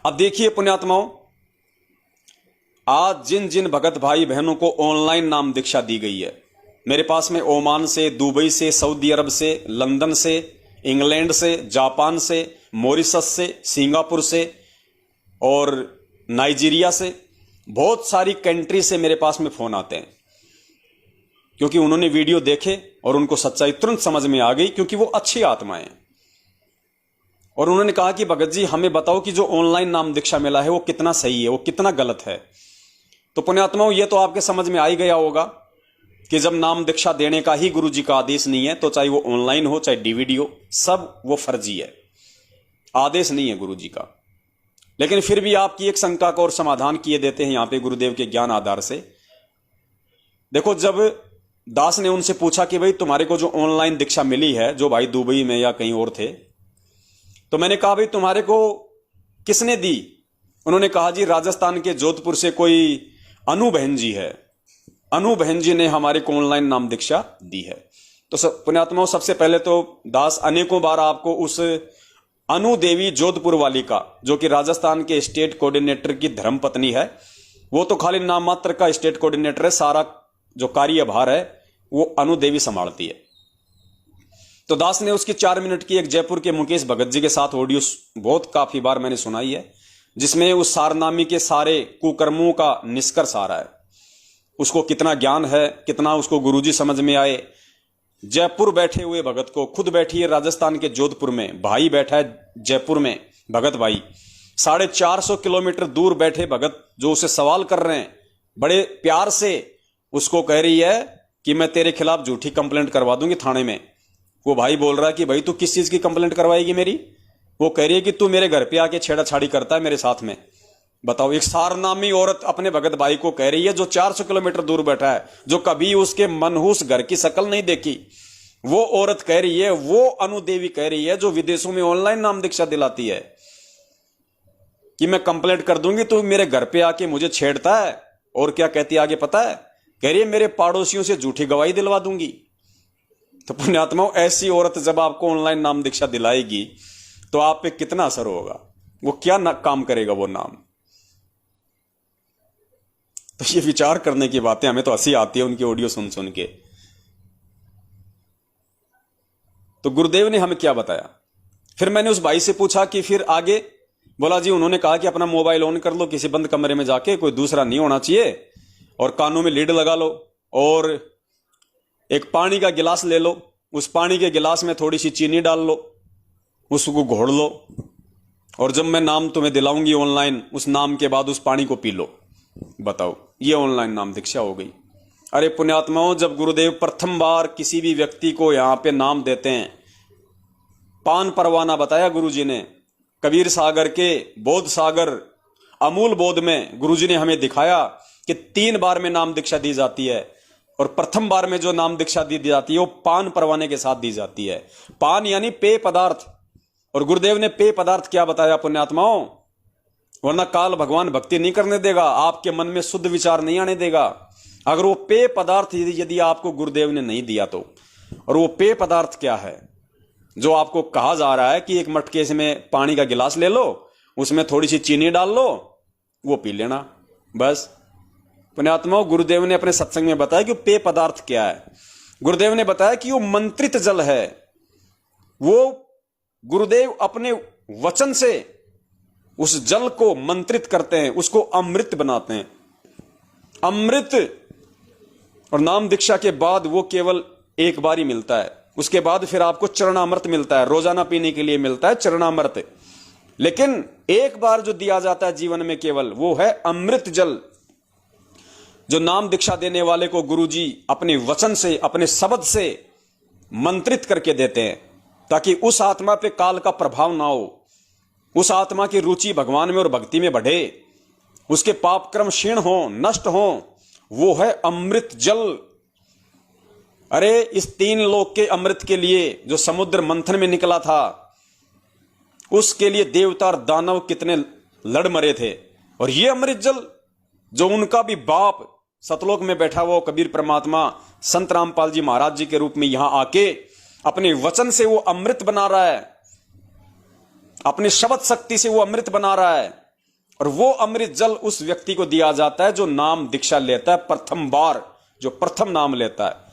अब देखिए पुण्यात्माओं, आज जिन जिन भगत भाई बहनों को ऑनलाइन नाम दीक्षा दी गई है, मेरे पास में ओमान से, दुबई से, सऊदी अरब से, लंदन से, इंग्लैंड से, जापान से, मॉरिशस से, सिंगापुर से और नाइजीरिया से, बहुत सारी कंट्री से मेरे पास में फोन आते हैं, क्योंकि उन्होंने वीडियो देखे और उनको सच्चाई तुरंत समझ में आ गई, क्योंकि वो अच्छी आत्माएं हैं। और उन्होंने कहा कि भगत जी हमें बताओ कि जो ऑनलाइन नाम दीक्षा मिला है वो कितना सही है, वो कितना गलत है। तो पुण्यात्माओं, ये तो आपके समझ में आ ही गया होगा कि जब नाम दीक्षा देने का ही गुरु जी का आदेश नहीं है, तो चाहे वो ऑनलाइन हो चाहे डीवीडी हो, सब वो फर्जी है, आदेश नहीं है गुरु जी का। लेकिन फिर भी आपकी एक शंका का और समाधान किए देते हैं यहां पे गुरुदेव के ज्ञान आधार से। देखो, जब दास ने उनसे पूछा कि भाई तुम्हारे को जो ऑनलाइन दीक्षा मिली है, जो भाई दुबई में या कहीं और थे, तो मैंने कहा भाई तुम्हारे को किसने दी? उन्होंने कहा जी राजस्थान के जोधपुर से कोई अनु बहन जी है, अनु बहन जी ने हमारे को ऑनलाइन नाम दीक्षा दी है। तो पुण्यात्माओं, सबसे पहले तो दास अनेकों बार आपको उस अनु देवी जोधपुर वाली का, जो कि राजस्थान के स्टेट कोऑर्डिनेटर की धर्मपत्नी है, वो तो खाली नाम मात्र का स्टेट कोऑर्डिनेटर है, सारा जो कार्यभार है वो अनु देवी संभालती है। तो दास ने उसकी 4 मिनट की एक जयपुर के मुकेश भगत जी के साथ ऑडियो बहुत काफी बार मैंने सुनाई है, जिसमें उस सारनामी के सारे कुकर्मों का निष्कर्ष आ रहा है। उसको कितना ज्ञान है, कितना उसको गुरुजी समझ में आए। जयपुर बैठे हुए भगत को, खुद बैठी है राजस्थान के जोधपुर में, भाई बैठा है जयपुर में, भगत भाई 450 किलोमीटर दूर बैठे भगत जो उसे सवाल कर रहे हैं, बड़े प्यार से उसको कह रही है कि मैं तेरे खिलाफ झूठी कंप्लेंट करवा दूंगी थाने में। वो भाई बोल रहा है कि भाई तू किस चीज की कंप्लेंट करवाएगी मेरी? वो कह रही है कि तू मेरे घर पे आके छेड़ाछाड़ी करता है मेरे साथ में। बताओ, एक सारनामी औरत अपने भगत भाई को कह रही है, जो 400 किलोमीटर दूर बैठा है, जो कभी उसके मनहूस घर की शक्ल नहीं देखी, वो औरत कह रही है, वो अनुदेवी कह रही है, जो विदेशों में ऑनलाइन नाम दीक्षा दिलाती है, कि मैं कंप्लेंट कर दूंगी, तू मेरे घर पे आके मुझे छेड़ता है। और क्या कहती है आगे पता है? कह रही है मेरे पड़ोसियों से झूठी गवाही दिलवा दूंगी। तो पुण्यात्माओं, ऐसी औरत जब आपको ऑनलाइन नाम दीक्षा दिलाएगी तो आप पे कितना असर होगा, वो क्या काम करेगा वो नाम। तो ये विचार करने की बातें, हमें तो हंसी आती है उनकी ऑडियो सुन सुन के। तो गुरुदेव ने हमें क्या बताया? फिर मैंने उस भाई से पूछा कि फिर आगे? बोला जी उन्होंने कहा कि अपना मोबाइल ऑन कर लो, किसी बंद कमरे में जाके, कोई दूसरा नहीं होना चाहिए, और कानों में लीड लगा लो, और एक पानी का गिलास ले लो, उस पानी के गिलास में थोड़ी सी चीनी डाल लो, उसको घोड़ लो, और जब मैं नाम तुम्हें दिलाऊंगी ऑनलाइन, उस नाम के बाद उस पानी को पी लो। बताओ, ये ऑनलाइन नाम दीक्षा हो गई। अरे पुण्यात्माओं, जब गुरुदेव प्रथम बार किसी भी व्यक्ति को यहां पे नाम देते हैं, पान परवाना बताया गुरुजी ने, कबीर सागर के बोध सागर अमूल बोध में गुरुजी ने हमें दिखाया कि 3 बार में नाम दीक्षा दी जाती है, और प्रथम बार में जो नाम दीक्षा दी जाती है वो पान परवाने के साथ दी जाती है। पान यानी पेय पदार्थ। और गुरुदेव ने पेय पदार्थ क्या बताया पुण्यात्माओं? वरना काल भगवान भक्ति नहीं करने देगा, आपके मन में शुद्ध विचार नहीं आने देगा अगर वो पेय पदार्थ यदि आपको गुरुदेव ने नहीं दिया तो। और वो पेय पदार्थ क्या है? जो आपको कहा जा रहा है कि एक मटके में पानी का गिलास ले लो, उसमें थोड़ी सी चीनी डाल लो, वो पी लेना, बस। पुण्यात्माओं, गुरुदेव ने अपने सत्संग में बताया कि पेय पदार्थ क्या है। गुरुदेव ने बताया कि वो मंत्रित जल है। वो गुरुदेव अपने वचन से उस जल को मंत्रित करते हैं, उसको अमृत बनाते हैं। अमृत। और नाम दीक्षा के बाद वो केवल एक बार ही मिलता है, उसके बाद फिर आपको चरणामृत मिलता है, रोजाना पीने के लिए मिलता है चरणामृत। लेकिन एक बार जो दिया जाता है जीवन में केवल, वो है अमृत जल, जो नाम दीक्षा देने वाले को गुरुजी अपने वचन से, अपने शब्द से मंत्रित करके देते हैं, ताकि उस आत्मा पे काल का प्रभाव ना हो, उस आत्मा की रुचि भगवान में और भक्ति में बढ़े, उसके पाप कर्म क्षीण हो, नष्ट हो। वो है अमृत जल। अरे इस 3 लोक के अमृत के लिए जो समुद्र मंथन में निकला था, उसके लिए देवता और दानव कितने लड़ मरे थे। और ये अमृत जल जो उनका भी बाप सतलोक में बैठा हुआ कबीर परमात्मा संत रामपाल जी महाराज जी के रूप में यहां आके अपने वचन से वो अमृत बना रहा है, अपने शब्द शक्ति से वो अमृत बना रहा है। और वो अमृत जल उस व्यक्ति को दिया जाता है जो नाम दीक्षा लेता है प्रथम बार, जो प्रथम नाम लेता है।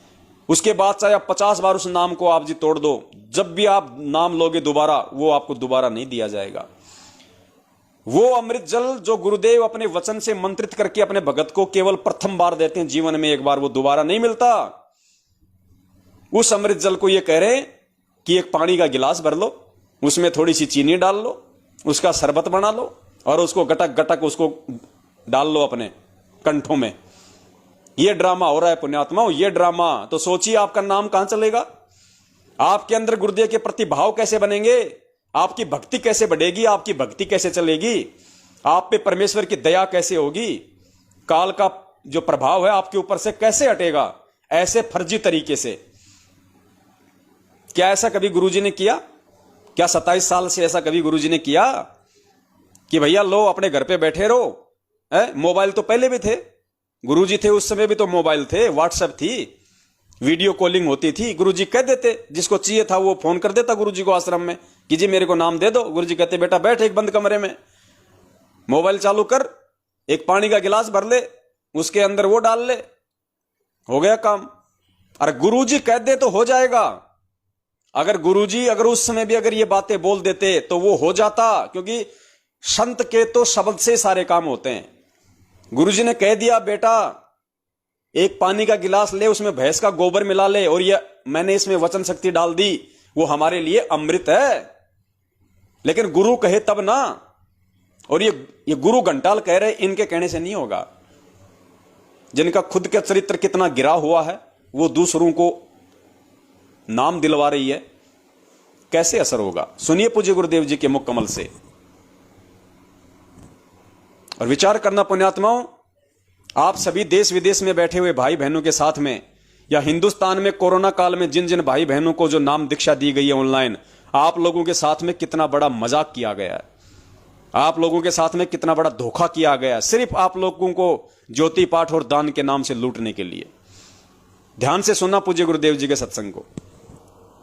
उसके बाद चाहे आप 50 बार उस नाम को आप जी तोड़ दो, जब भी आप नाम लोगे दोबारा, वो आपको दोबारा नहीं दिया जाएगा। वो अमृत जल जो गुरुदेव अपने वचन से मंत्रित करके अपने भगत को केवल प्रथम बार देते हैं जीवन में एक बार, वो दोबारा नहीं मिलता। उस अमृत जल को ये कह रहे हैं कि एक पानी का गिलास भर लो, उसमें थोड़ी सी चीनी डाल लो, उसका शरबत बना लो और उसको गटक गटक उसको डाल लो अपने कंठों में। ये ड्रामा हो रहा है पुण्यात्माओं, ये ड्रामा। तो सोचिए आपका नाम कहां चलेगा, आपके अंदर गुरुदेव के प्रति भाव कैसे बनेंगे, आपकी भक्ति कैसे बढ़ेगी, आपकी भक्ति कैसे चलेगी, आप पे परमेश्वर की दया कैसे होगी, काल का जो प्रभाव है आपके ऊपर से कैसे हटेगा ऐसे फर्जी तरीके से। क्या ऐसा कभी गुरुजी ने किया? क्या 27 साल से ऐसा कभी गुरुजी ने किया कि भैया लो अपने घर पे बैठे रहो? मोबाइल तो पहले भी थे, गुरुजी थे उस समय भी तो मोबाइल थे, व्हाट्सएप थी, वीडियो कॉलिंग होती थी। गुरुजी कह देते, जिसको चाहिए था वो फोन कर देता गुरुजी को आश्रम में कि जी मेरे को नाम दे दो। गुरुजी कहते बेटा बैठ एक बंद कमरे में, मोबाइल चालू कर, एक पानी का गिलास भर ले, उसके अंदर वो डाल ले, हो गया काम। अरे गुरुजी कह दे तो हो जाएगा। अगर गुरुजी अगर उस समय भी अगर ये बातें बोल देते तो वो हो जाता, क्योंकि संत के तो शब्द से सारे काम होते हैं। गुरुजी ने कह दिया बेटा एक पानी का गिलास ले, उसमें भैंस का गोबर मिला ले और ये मैंने इसमें वचन शक्ति डाल दी, वो हमारे लिए अमृत है। लेकिन गुरु कहे तब ना, और ये गुरु घंटाल कह रहे, इनके कहने से नहीं होगा। जिनका खुद का चरित्र कितना गिरा हुआ है, वो दूसरों को नाम दिलवा रही है, कैसे असर होगा? सुनिए पूज्य गुरुदेव जी के मुख कमल से और विचार करना पुण्यात्माओं। आप सभी देश विदेश में बैठे हुए भाई बहनों के साथ में, या हिंदुस्तान में कोरोना काल में जिन जिन भाई बहनों को जो नाम दीक्षा दी गई है ऑनलाइन, आप लोगों के साथ में कितना बड़ा मजाक किया गया है, आप लोगों के साथ में कितना बड़ा धोखा किया गया है, सिर्फ आप लोगों को ज्योति पाठ और दान के नाम से लूटने के लिए। ध्यान से सुनना पूज्य गुरुदेव जी के सत्संग को।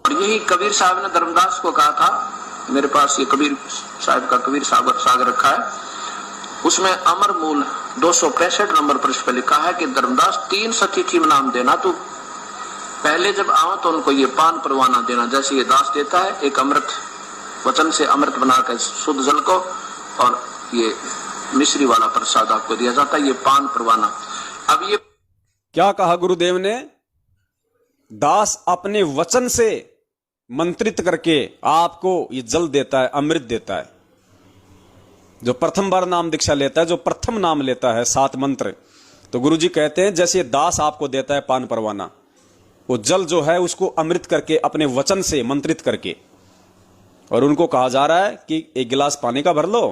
यही कबीर साहब ने धर्मदास को कहा था, मेरे पास ये कबीर साहब का कबीर सागर रखा है, उसमें अमर मूल 265 नंबर पृष्ठ पर लिखा है कि धर्मदास 3 सतिथि में नाम देना, तो पहले जब आओ तो उनको ये पान परवाना देना, जैसे ये दास देता है, एक अमृत वचन से अमृत बनाकर शुद्ध जल को, और ये मिश्री वाला प्रसाद आपको दिया जाता है, ये पान परवाना। अब ये क्या कहा गुरुदेव ने? दास अपने वचन से मंत्रित करके आपको ये जल देता है, अमृत देता है। जो प्रथम बार नाम दीक्षा लेता है, जो प्रथम नाम लेता है 7 मंत्र, तो गुरुजी कहते हैं जैसे दास आपको देता है पान परवाना, वो जल जो है उसको अमृत करके अपने वचन से मंत्रित करके, और उनको कहा जा रहा है कि एक गिलास पानी का भर लो,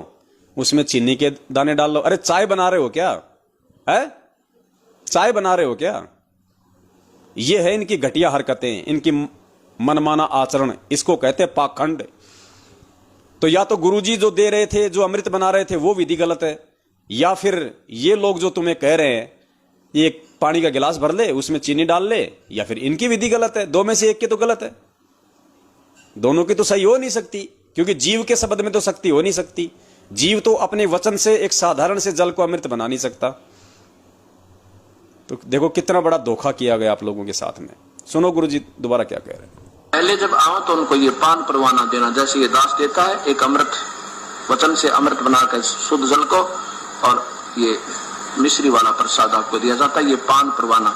उसमें चीनी के दाने डाल लो। अरे चाय बना रहे हो क्या? है चाय बना रहे हो क्या? ये है इनकी घटिया हरकतें, इनकी मनमाना आचरण, इसको कहते हैं पाखंड। तो या तो गुरुजी जो दे रहे थे, जो अमृत बना रहे थे, वो विधि गलत है, या फिर ये लोग जो तुम्हें कह रहे हैं ये पानी का गिलास भर ले, उसमें चीनी डाल ले, या फिर इनकी विधि गलत है। दो में से एक की तो गलत है, दोनों की तो सही हो नहीं सकती, क्योंकि जीव के शब्द में तो शक्ति हो नहीं सकती। जीव तो अपने वचन से एक साधारण से जल को अमृत बना नहीं सकता। तो देखो कितना बड़ा धोखा किया गया आप लोगों के साथ में। सुनो गुरुजी दोबारा क्या कह रहे हैं। पहले जब आओ तो उनको ये पान परवाना देना, जैसे ये दास देता है, एक अमृत वचन से अमृत बनाकर शुद्ध जल को, और ये मिश्री वाला प्रसाद आपको दिया जाता है, ये पान परवाना।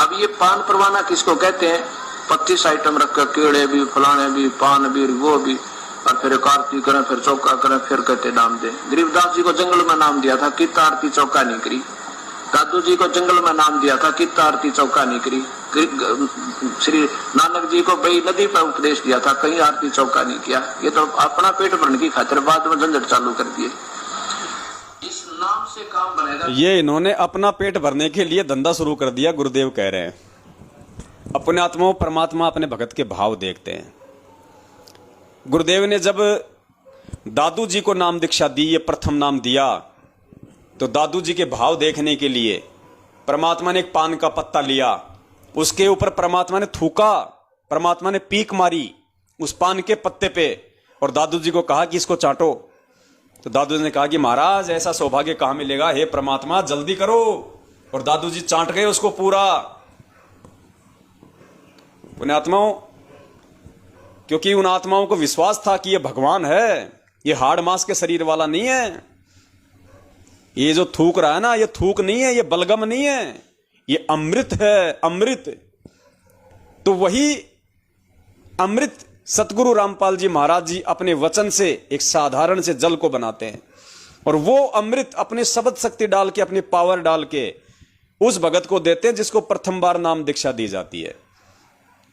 अब ये पान परवाना किसको कहते हैं? 25 आइटम रख कर, केड़े भी, फलाने भी, पान भी, वो भी, और फिर एक आरती करें, फिर चौका करें, फिर कहते नाम दे। गरीबदास जी को जंगल में नाम दिया था, कित आरती चौका नहीं करी। दादू जी को जंगल में नाम दिया था, कित आरती चौका नहीं करी। श्री नानक जी को बई नदी पर उपदेश दिया था, कहीं आरती चौका नहीं किया। ये तो अपना पेट भरने की खातिर बाद में झंझट चालू कर दिए। इस नाम से काम बनेगा। ये इन्होंने अपना पेट भरने के लिए धंधा शुरू कर दिया, गुरुदेव कह रहे हैं। अपने आत्मा परमात्मा अपने भगत के भाव देखते हैं। गुरुदेव ने जब दादू जी को नाम दीक्षा दी, ये प्रथम नाम दिया, तो दादू जी के भाव देखने के लिए परमात्मा ने एक पान का पत्ता लिया, उसके ऊपर परमात्मा ने थूका, परमात्मा ने पीक मारी उस पान के पत्ते पे, और दादू जी को कहा कि इसको चाटो। तो दादू जी ने कहा कि महाराज ऐसा सौभाग्य कहां मिलेगा, हे परमात्मा जल्दी करो। और दादू जी चांट गए उसको पूरा। पुण्यात्माओं, क्योंकि उन आत्माओं को विश्वास था कि ये भगवान है, ये हाड़ मांस के शरीर वाला नहीं है। ये जो थूक रहा है ना, ये थूक नहीं है, ये बलगम नहीं है, ये अमृत है, अमृत। तो वही अमृत सतगुरु रामपाल जी महाराज जी अपने वचन से एक साधारण से जल को बनाते हैं, और वो अमृत अपने शब्द शक्ति डाल के, अपनी पावर डाल के उस भगत को देते हैं जिसको प्रथम बार नाम दीक्षा दी जाती है।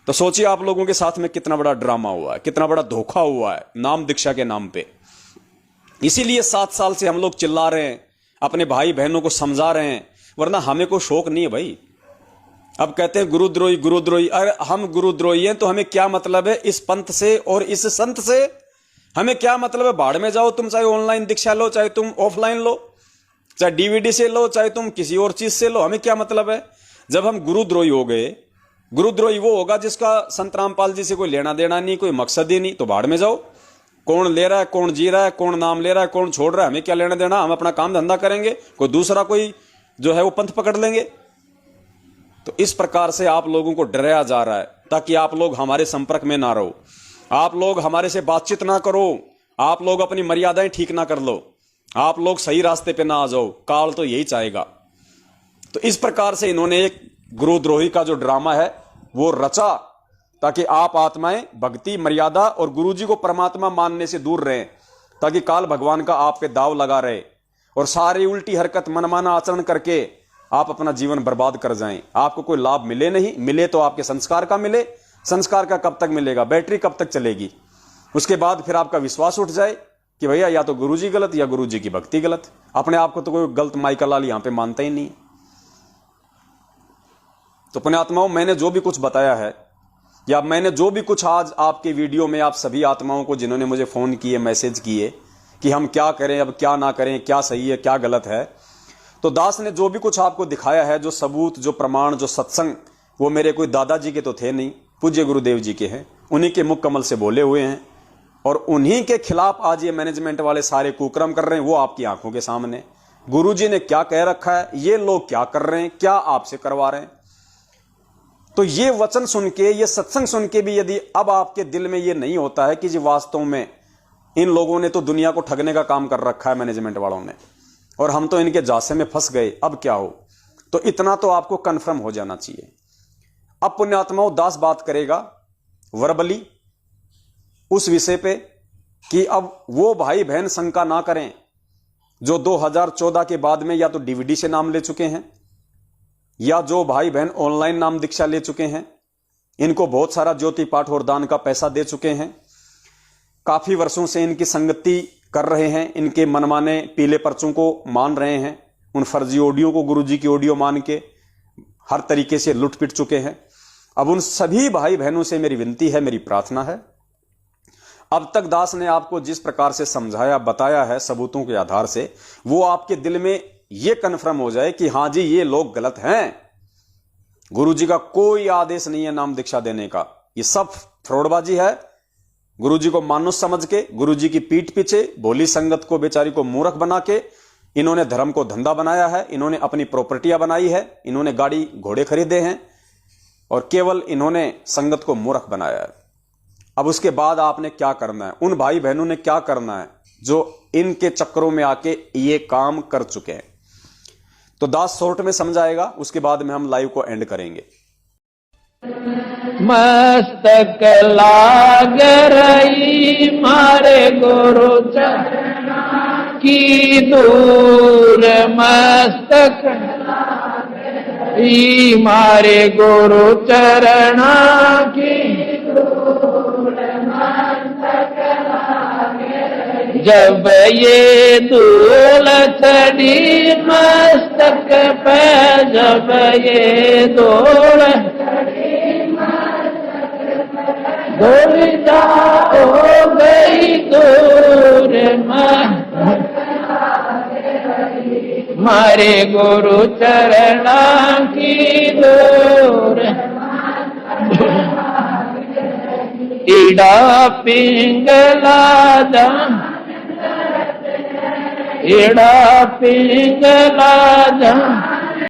तो सोचिए आप लोगों के साथ में कितना बड़ा ड्रामा हुआ है, कितना बड़ा धोखा हुआ है नाम दीक्षा के नाम पे। इसीलिए 7 साल से हम लोग चिल्ला रहे हैं, अपने भाई बहनों को समझा रहे हैं, वरना हमें कोई शौक नहीं है भाई। अब कहते हैं गुरुद्रोही गुरुद्रोही। अरे हम गुरुद्रोही हैं तो हमें क्या मतलब है इस पंथ से और इस संत से? हमें क्या मतलब है? भाड़ में जाओ तुम, चाहे ऑनलाइन दीक्षा लो, चाहे तुम ऑफलाइन लो, चाहे डीवीडी से लो, चाहे तुम किसी और चीज से लो, हमें क्या मतलब है? जब हम गुरुद्रोही हो गए, गुरुद्रोही वो होगा जिसका संत रामपाल जी से कोई लेना देना नहीं, कोई मकसद ही नहीं, तो भाड़ में जाओ। कौन ले रहा है, कौन जी रहा है, कौन नाम ले रहा है, कौन छोड़ रहा है, हमें क्या लेना देना? हम अपना काम धंधा करेंगे, कोई दूसरा कोई जो है वो पंथ पकड़ लेंगे। तो इस प्रकार से आप लोगों को डराया जा रहा है ताकि आप लोग हमारे संपर्क में ना रहो, आप लोग हमारे से बातचीत ना करो, आप लोग अपनी मर्यादाएं ठीक ना कर लो, आप लोग सही रास्ते पे ना आ जाओ। काल तो यही चाहेगा। तो इस प्रकार से इन्होंने एक गुरुद्रोही का जो ड्रामा है वो रचा, ताकि आप आत्माएं भक्ति, मर्यादा और गुरुजी को परमात्मा मानने से दूर रहें, ताकि काल भगवान का आप पे दाव लगा रहे और सारी उल्टी हरकत, मनमाना आचरण करके आप अपना जीवन बर्बाद कर जाएं। आपको कोई लाभ मिले नहीं, मिले तो आपके संस्कार का मिले। संस्कार का कब तक मिलेगा? बैटरी कब तक चलेगी? उसके बाद फिर आपका विश्वास उठ जाए कि भैया या तो गुरुजी गलत या गुरुजी की भक्ति गलत। अपने आप को तो कोई गलत माइकल लाल यहां पे मानता ही नहीं। तो पुण्यात्माओं, मैंने जो भी कुछ बताया है, या मैंने जो भी कुछ आज आपके वीडियो में आप सभी आत्माओं को जिन्होंने मुझे फोन किए, मैसेज किए कि हम क्या करें, अब क्या ना करें, क्या सही है, क्या गलत है, तो दास ने जो भी कुछ आपको दिखाया है, जो सबूत, जो प्रमाण, जो सत्संग, वो मेरे कोई दादाजी के तो थे नहीं, पूज्य गुरुदेव जी के हैं। उन्हीं के मुख कमल से बोले हुए हैं, और उन्हीं के खिलाफ आज ये मैनेजमेंट वाले सारे कुकर्म कर रहे हैं। वो आपकी आंखों के सामने गुरुजी ने क्या कह रखा है, ये लोग क्या कर रहे हैं, क्या आपसे करवा रहे हैं। तो ये वचन सुन के, ये सत्संग सुन के भी यदि अब आपके दिल में ये नहीं होता है कि जी वास्तव में इन लोगों ने तो दुनिया को ठगने का काम कर रखा है, मैनेजमेंट वालों ने, और हम तो इनके जासे में फंस गए, अब क्या हो, तो इतना तो आपको कंफर्म हो जाना चाहिए। अब पुण्यात्माओं, दास बात करेगा वर्बली उस विषय पे कि अब वो भाई बहन शंका ना करें जो 2014 के बाद में या तो डीवीडी से नाम ले चुके हैं, या जो भाई बहन ऑनलाइन नाम दीक्षा ले चुके हैं, इनको बहुत सारा ज्योति पाठ और दान का पैसा दे चुके हैं, काफी वर्षों से इनकी संगति कर रहे हैं, इनके मनमाने पीले पर्चों को मान रहे हैं, उन फर्जी ऑडियो को गुरुजी की ऑडियो मान के हर तरीके से लुट पिट चुके हैं। अब उन सभी भाई बहनों से मेरी विनती है, मेरी प्रार्थना है, अब तक दास ने आपको जिस प्रकार से समझाया, बताया है सबूतों के आधार से, वो आपके दिल में ये कन्फर्म हो जाए कि हां जी ये लोग गलत हैं, गुरुजी का कोई आदेश नहीं है नाम दीक्षा देने का, ये सब फ्रॉडबाजी है। गुरुजी को मानुष समझ के, गुरुजी की पीठ पीछे भोली संगत को, बेचारी को मूर्ख बना के इन्होंने धर्म को धंधा बनाया है, इन्होंने अपनी प्रॉपर्टियां बनाई है, इन्होंने गाड़ी घोड़े खरीदे हैं, और केवल इन्होंने संगत को मूर्ख बनाया है। अब उसके बाद आपने क्या करना है, उन भाई बहनों ने क्या करना है जो इनके चक्करों में आके ये काम कर चुके हैं। तो दास शॉर्ट में समझाएगा, उसके बाद में हम लाइव को एंड करेंगे। मस्तक लाग रही मारे गुरु चरण की दूर, मस्तक मारे गुरु चरण की दूर, मस्तक जब ये धूल चढ़ी मस्तक पे, जब ये धूल धूल हो गई दूर, मारे गुरु चरण की दूर, इड़ा पिंगला दम एड़ा पिंगला जा